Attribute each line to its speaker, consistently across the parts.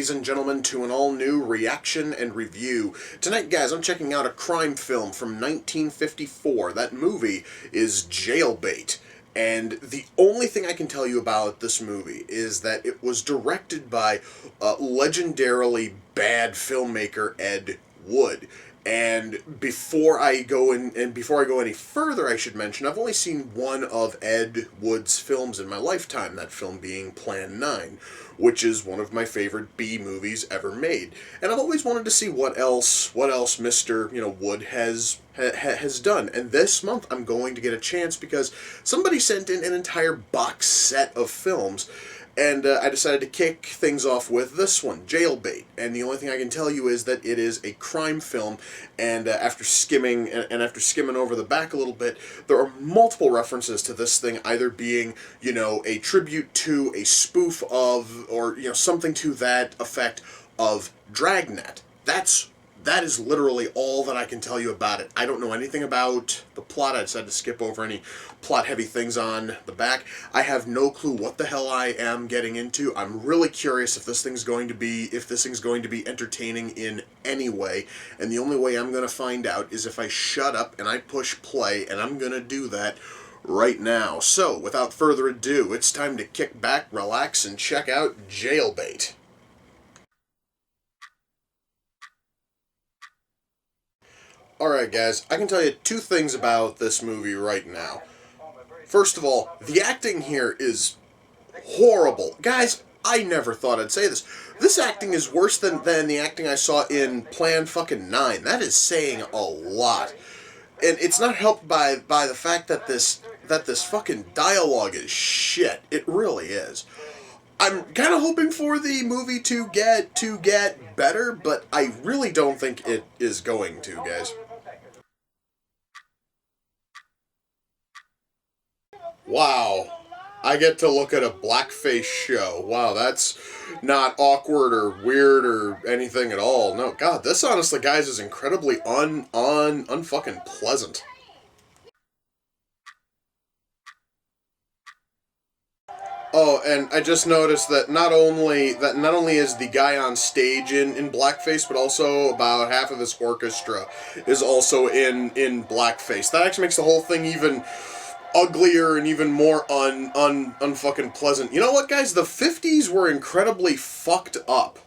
Speaker 1: ladies and gentlemen, to an all-new reaction and review. Tonight, guys, I'm checking out a crime film from 1954. That movie is Jailbait. And the only thing I can tell you about this movie is that it was directed by legendarily bad filmmaker Ed Wood. And before I go any further, I should mention I've only seen one of Ed Wood's films in my lifetime. That film being Plan 9, which is one of my favorite B movies ever made. And I've always wanted to see what else Mr. Wood has done. And this month I'm going to get a chance because somebody sent in an entire box set of films. And I decided to kick things off with this one, Jailbait. And the only thing I can tell you is that it is a crime film. And after skimming over the back a little bit, there are multiple references to this thing either being, a tribute to, a spoof of, or something to that effect of Dragnet. That is literally all that I can tell you about it. I don't know anything about the plot. I decided to skip over any plot-heavy things on the back. I have no clue what the hell I am getting into. I'm really curious if this thing's going to be entertaining in any way. And the only way I'm going to find out is if I shut up and I push play, and I'm going to do that right now. So, without further ado, it's time to kick back, relax, and check out Jailbait. Alright guys, I can tell you two things about this movie right now. First of all, the acting here is horrible. Guys, I never thought I'd say this. This acting is worse than the acting I saw in Plan fucking 9. That is saying a lot. And it's not helped by the fact that this fucking dialogue is shit. It really is. I'm kind of hoping for the movie to get better, but I really don't think it is going to, guys. Wow. I get to look at a blackface show. Wow, that's not awkward or weird or anything at all. No, God, this honestly, guys, is incredibly unfucking pleasant. Oh, and I just noticed that not only is the guy on stage in blackface, but also about half of his orchestra is also in blackface. That actually makes the whole thing even uglier and even more unfucking pleasant. You know what, guys? The 50s were incredibly fucked up.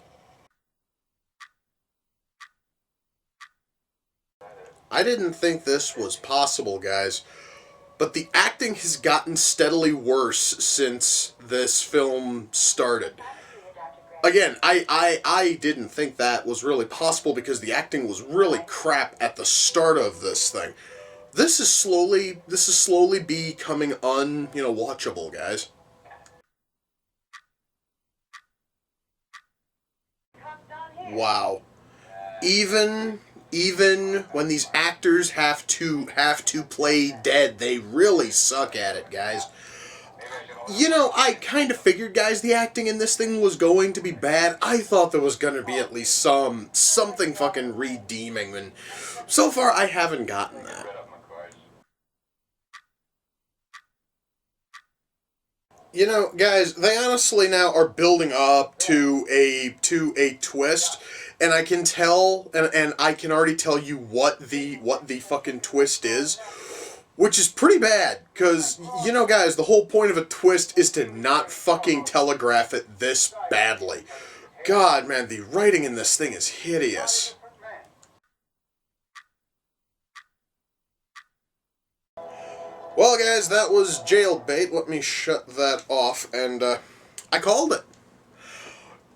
Speaker 1: I didn't think this was possible, guys. But the acting has gotten steadily worse since this film started. Again, I didn't think that was really possible because the acting was really crap at the start of this thing. This is slowly becoming watchable, guys. Wow. Even when these actors have to play dead, they really suck at it, guys. I kind of figured, guys, the acting in this thing was going to be bad. I thought there was going to be at least something fucking redeeming, and so far I haven't gotten that. Guys, they honestly now are building up to a twist, and I can tell, and I can already tell you what the fucking twist is, which is pretty bad, because, guys, the whole point of a twist is to not fucking telegraph it this badly. God, man, the writing in this thing is hideous. Well, guys, that was Jailbait. Let me shut that off, and I called it.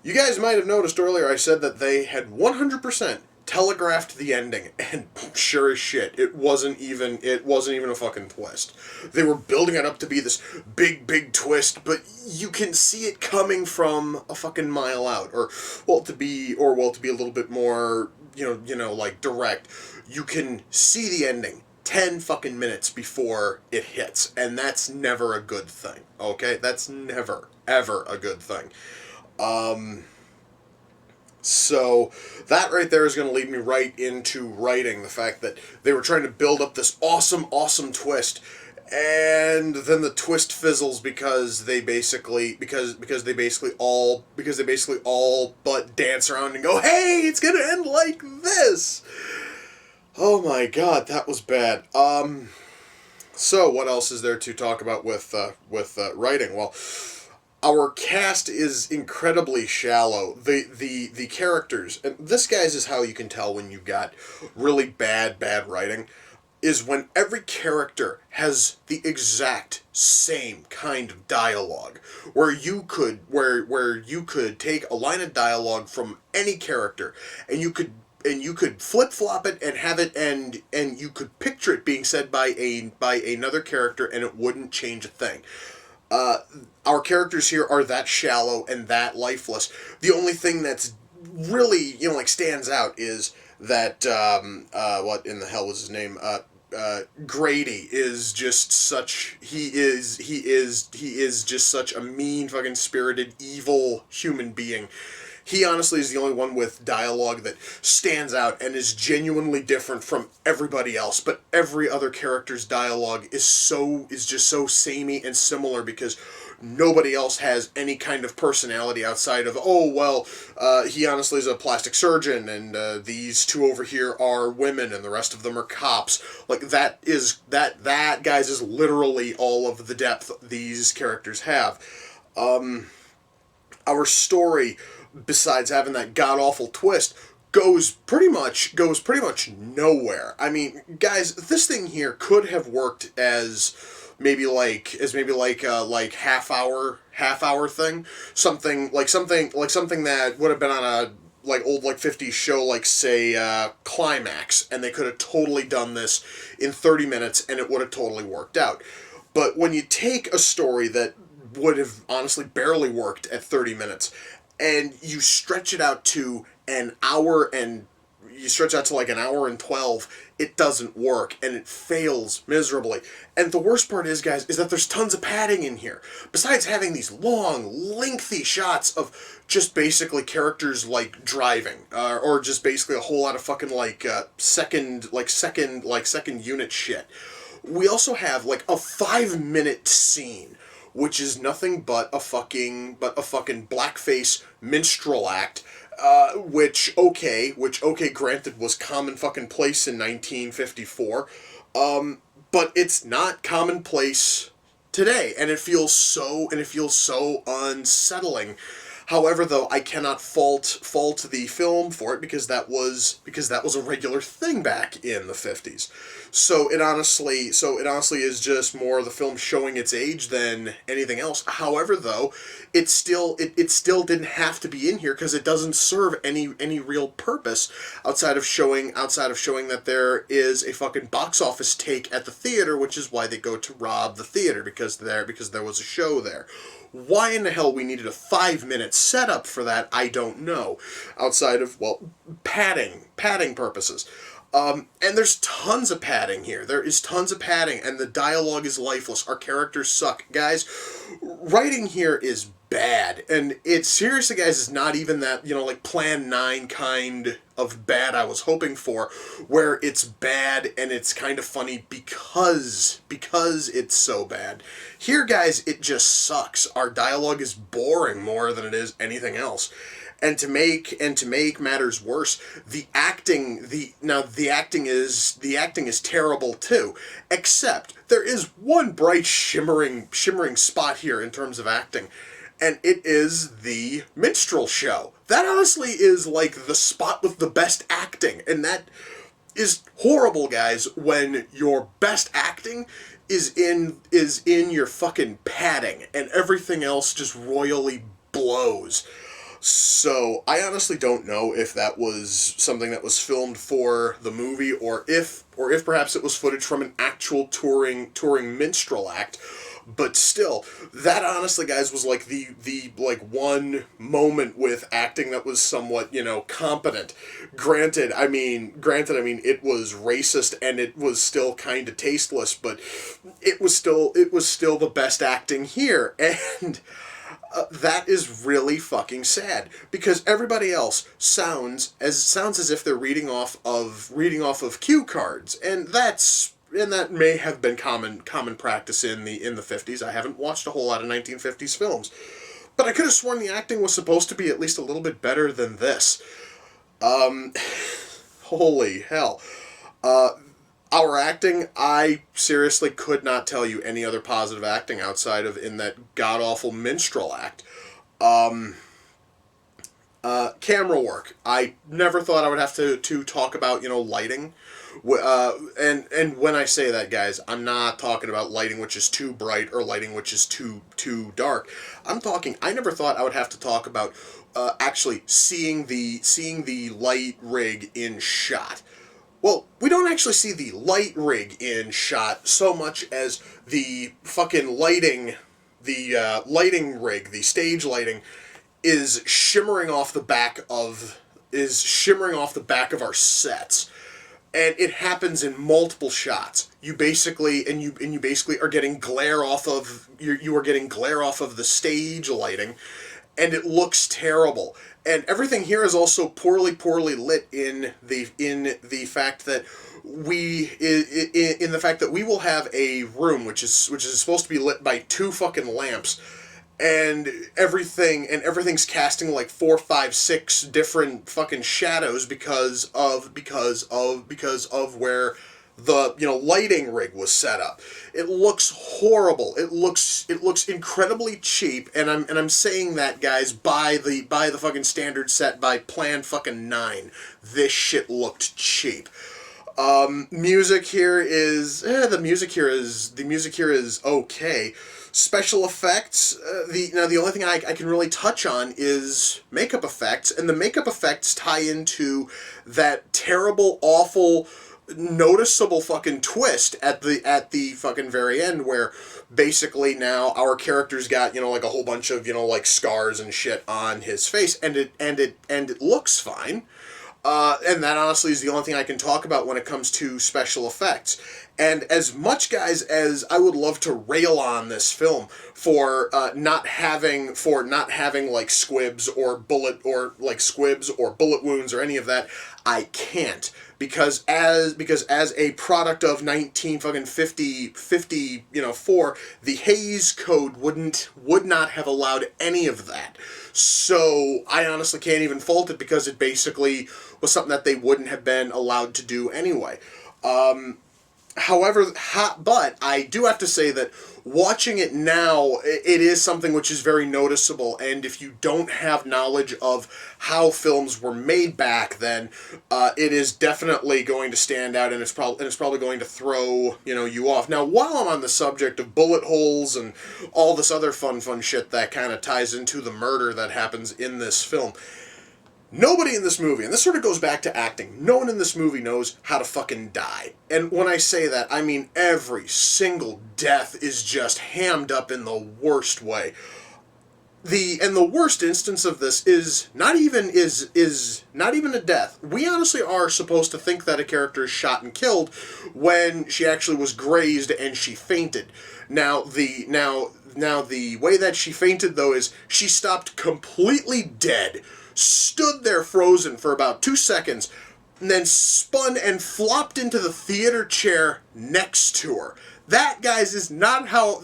Speaker 1: You guys might have noticed earlier I said that they had 100% telegraphed the ending, and sure as shit, it wasn't even a fucking twist. They were building it up to be this big twist, but you can see it coming from a fucking mile out, or to be a little bit more, like direct. You can see the ending 10 fucking minutes before it hits, and that's never a good thing, okay? That's never, ever a good thing. So that right there is going to lead me right into writing the fact that they were trying to build up this awesome twist, And then the twist fizzles because they basically all but dance around and go, "Hey, it's gonna end like this." Oh my god, that was bad. So what else is there to talk about with writing? Well, our cast is incredibly shallow. The characters, and this, guys, is how you can tell when you've got really bad writing, is when every character has the exact same kind of dialogue, where you could take a line of dialogue from any character, and you could flip flop it and have it, and you could picture it being said by another character, and it wouldn't change a thing. Uh, our characters here are that shallow and that lifeless. The only thing that's really, like, stands out is that what in the hell was his name? Grady is just such he is just such a mean, fucking spirited, evil human being. He honestly is the only one with dialogue that stands out and is genuinely different from everybody else. But every other character's dialogue is just so samey and similar, because nobody else has any kind of personality outside of, oh, well, he honestly is a plastic surgeon, and these two over here are women, and the rest of them are cops. Like, that, guys, is literally all of the depth these characters have. Our story, besides having that god awful twist, goes pretty much nowhere. I mean, guys, this thing here could have worked as maybe like half hour thing, something that would have been on a old 50s show, like, say, Climax, and they could have totally done this in 30 minutes and it would have totally worked out. But when you take a story that would have honestly barely worked at 30 minutes and you stretch it out to an hour, and you stretch out to like an hour and 12, it doesn't work, and it fails miserably. And the worst part is, guys, is that there's tons of padding in here. Besides having these long, lengthy shots of just basically characters, like, driving, or just basically a whole lot of fucking second unit shit. We also have like a 5-minute scene, which is nothing but a fucking blackface minstrel act, which granted was common fucking place in 1954, but it's not commonplace today, and it feels so unsettling. However, though, I cannot fault the film for it, because that was a regular thing back in the 50s. So it honestly is just more the film showing its age than anything else. However, though, it still didn't have to be in here, because it doesn't serve any real purpose outside of showing that there is a fucking box office take at the theater, which is why they go to rob the theater, because there was a show there. Why in the hell we needed a 5-minute setup for that, I don't know. Outside of, well, padding purposes. And there's tons of padding here. There is tons of padding, and the dialogue is lifeless. Our characters suck. Guys, writing here is bad. And it, seriously, guys, is not even that, like, Plan 9 kind of bad I was hoping for, where it's bad and it's kind of funny because it's so bad. Here, guys, it just sucks. Our dialogue is boring more than it is anything else. And to make matters worse, the acting is terrible too. Except there is one bright shimmering spot here in terms of acting, and it is the minstrel show. That honestly is like the spot with the best acting, and that is horrible, guys, when your best acting is in your fucking padding and everything else just royally blows. So, I honestly don't know if that was something that was filmed for the movie, or if perhaps it was footage from an actual touring minstrel act. But still, that honestly, guys, was like the one moment with acting that was somewhat, competent. Granted, I mean, it was racist and it was still kind of tasteless, but it was still the best acting here. And that is really fucking sad, because everybody else sounds as if they're reading off of cue cards, and that's that may have been common practice in the 50s. I haven't watched a whole lot of 1950s films, but I could have sworn the acting was supposed to be at least a little bit better than this. Holy hell. Our acting, I seriously could not tell you any other positive acting outside of in that god-awful minstrel act. Camera work. I never thought I would have to talk about, lighting. And when I say that, guys, I'm not talking about lighting which is too bright or lighting which is too dark. I never thought I would have to talk about actually seeing the light rig in shot. Well, we don't actually see the light rig in shot so much as the fucking lighting, the lighting rig, the stage lighting, is shimmering off the back of our sets, and it happens in multiple shots. You basically are getting glare off of you are getting glare off of the stage lighting, and it looks terrible. And everything here is also poorly lit in the fact that we will have a room which is supposed to be lit by 2 fucking lamps, and everything's casting like 4, 5, 6 different fucking shadows because of where the lighting rig was set up. It looks horrible. It looks incredibly cheap, and I'm saying that, guys, by the fucking standard set by Plan fucking 9. This shit looked cheap. Music here is the music here is okay. Special effects, the only thing I can really touch on is makeup effects, and the makeup effects tie into that terrible, awful, noticeable fucking twist at the fucking very end, where basically now our character's got like a whole bunch of like scars and shit on his face, and it looks fine. And that honestly is the only thing I can talk about when it comes to special effects. And as much, guys, as I would love to rail on this film for not having like squibs or bullet wounds or any of that, I can't, because as a product of 1954, the Hays Code would not have allowed any of that. So I honestly can't even fault it, because it basically was something that they wouldn't have been allowed to do anyway. However, but I do have to say that watching it now, it is something which is very noticeable, and if you don't have knowledge of how films were made back then, it is definitely going to stand out, and it's probably going to throw you off. Now, while I'm on the subject of bullet holes and all this other fun shit that kind of ties into the murder that happens in this film, nobody in this movie, and this sort of goes back to acting, no one in this movie knows how to fucking die. And when I say that, I mean every single death is just hammed up in the worst way. The worst instance of this is not even a death. We honestly are supposed to think that a character is shot and killed when she actually was grazed and she fainted. Now the way that she fainted, though, is she stopped completely dead, stood there frozen for about 2 seconds, and then spun and flopped into the theater chair next to her. That, guys, is not how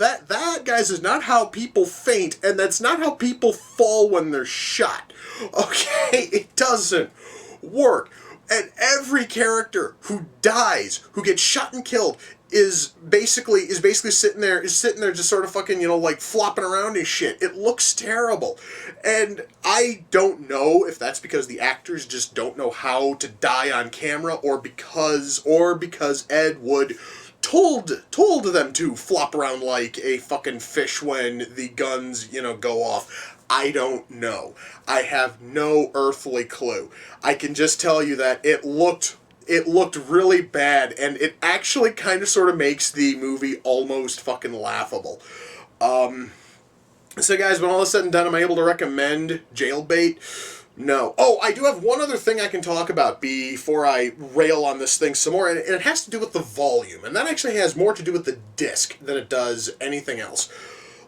Speaker 1: people faint, and that's not how people fall when they're shot. Okay? It doesn't work. And every character who dies, who gets shot and killed, is basically sitting there just sort of fucking, like flopping around and shit. It looks terrible. And I don't know if that's because the actors just don't know how to die on camera, or because Ed Wood told them to flop around like a fucking fish when the guns, go off. I don't know. I have no earthly clue. I can just tell you that it looked really bad, and it actually kind of sort of makes the movie almost fucking laughable. So guys, when all is said and done, am I able to recommend Jailbait? No. Oh, I do have one other thing I can talk about before I rail on this thing some more, and it has to do with the volume, and that actually has more to do with the disc than it does anything else.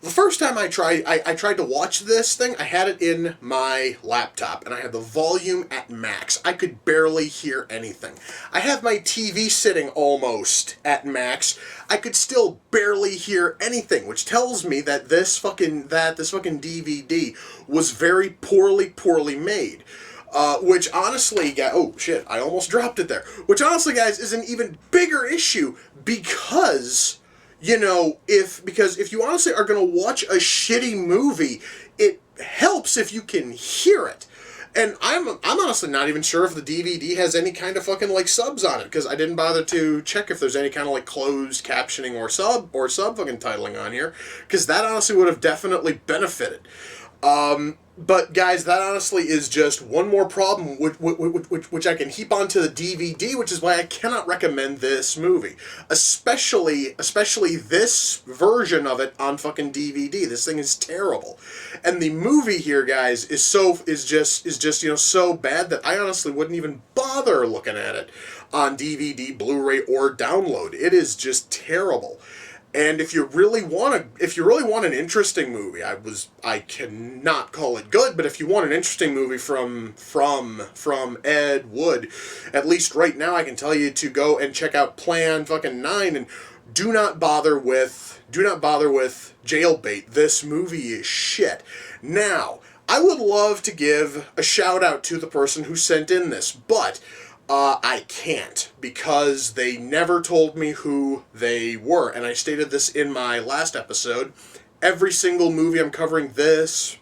Speaker 1: The first time I tried to watch this thing, I had it in my laptop, and I had the volume at max. I could barely hear anything. I have my TV sitting almost at max. I could still barely hear anything, which tells me that this fucking DVD was very poorly made. Which honestly, oh shit, I almost dropped it there. Which honestly, guys, is an even bigger issue because, you know, because if you honestly are going to watch a shitty movie, it helps if you can hear it. And I'm honestly not even sure if the DVD has any kind of fucking like subs on it, because I didn't bother to check if there's any kind of like closed captioning or sub fucking titling on here, because that honestly would have definitely benefited. But guys, that honestly is just one more problem which I can heap onto the DVD, which is why I cannot recommend this movie, especially this version of it on fucking DVD. This thing is terrible, and the movie here, guys, is just you know, so bad that I honestly wouldn't even bother looking at it on DVD, Blu-ray, or download. It is just terrible. And if you really want an interesting movie, I cannot call it good, but if you want an interesting movie from Ed Wood, at least right now I can tell you to go and check out Plan fucking 9, and do not bother with Jailbait. This movie is shit. Now, I would love to give a shout out to the person who sent in this, but I can't, because they never told me who they were, and I stated this in my last episode. Every single movie I'm covering this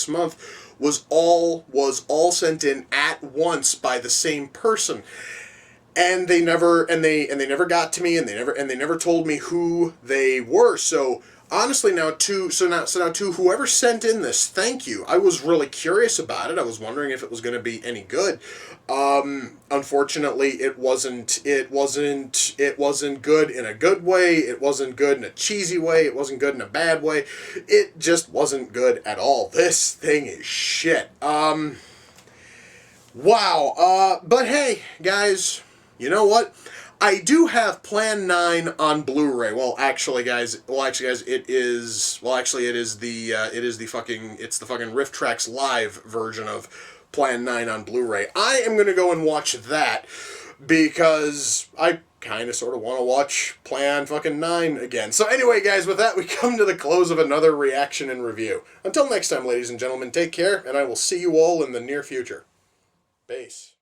Speaker 1: month was all sent in at once by the same person, and they never got to me, and they never told me who they were. So honestly, now to whoever sent in this, thank you. I was really curious about it. I was wondering if it was going to be any good. Unfortunately, it wasn't good in a good way. It wasn't good in a cheesy way. It wasn't good in a bad way. It just wasn't good at all. This thing is shit. Wow. But hey, guys, you know what? I do have Plan 9 on Blu-ray. Actually, guys, it is the fucking Riff Tracks Live version of Plan 9 on Blu-ray. I am going to go and watch that because I kind of sort of want to watch Plan fucking 9 again. So anyway, guys, with that, we come to the close of another reaction and review. Until next time, ladies and gentlemen, take care, and I will see you all in the near future. Peace.